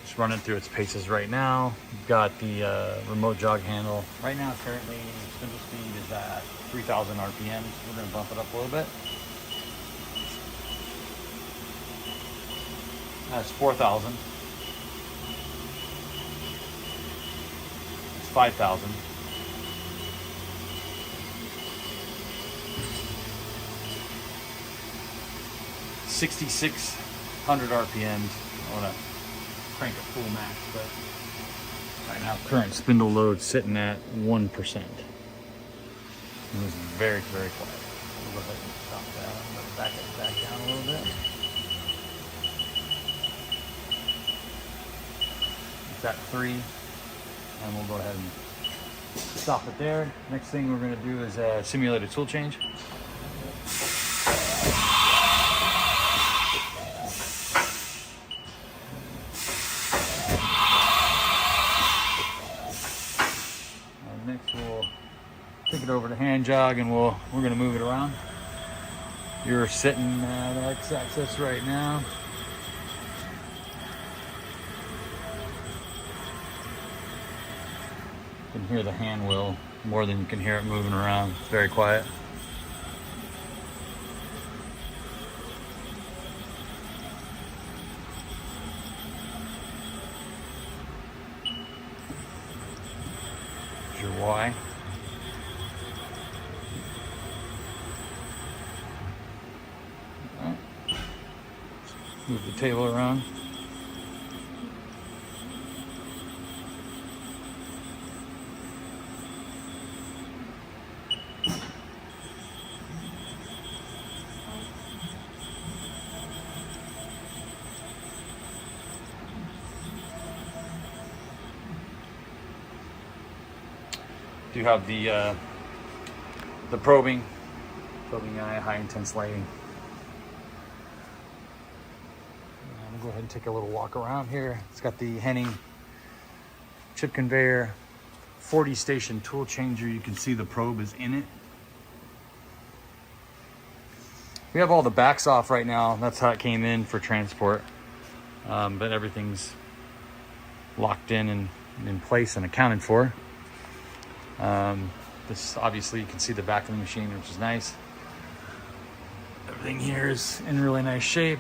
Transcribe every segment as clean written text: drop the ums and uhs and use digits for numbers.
Just running through its paces right now. We've got the remote jog handle. Right now, currently, spindle speed is at 3,000 RPMs. We're going to bump it up a little bit. That's 4,000. It's 5,000. 6,600 RPMs. I want to crank it full max, but right now current spindle load sitting at 1%. It was very, very quiet. We'll go ahead and stop that. I'm going to back it back down a little bit. It's at 3, and we'll go ahead and stop it there. Next thing we're going to do is a simulated tool change. Next we'll take it over to hand jog, and we're going to move it around. You're sitting at X-axis right now. You can hear the hand wheel more than you can hear it moving around. It's very quiet. Your Y. Right. Move the table around. Do have the probing eye, high intense lighting. We'll go ahead and take a little walk around here. It's got the Henning chip conveyor, 40 station tool changer. You can see the probe is in it. We have all the backs off right now. That's how it came in for transport. But everything's locked in and in place and accounted for. This obviously you can see the back of the machine, which is nice. Everything here is in really nice shape.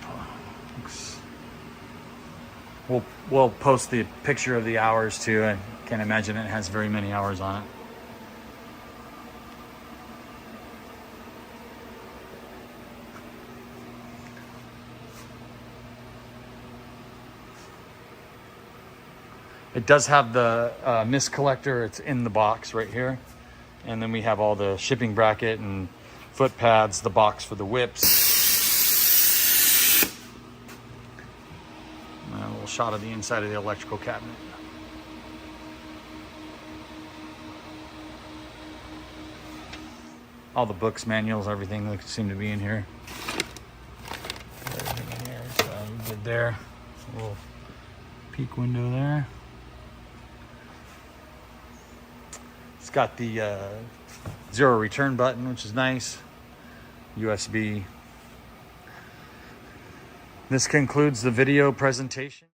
We'll post the picture of the hours too. I can't imagine it has very many hours on it. It does have the mist collector. It's in the box right here. And then we have all the shipping bracket and foot pads, the box for the whips. And a little shot of the inside of the electrical cabinet. All the books, manuals, everything seem to be in here. Everything in here, so we did there. A little peek window there. It's got the zero return button, which is nice. USB. This concludes the video presentation.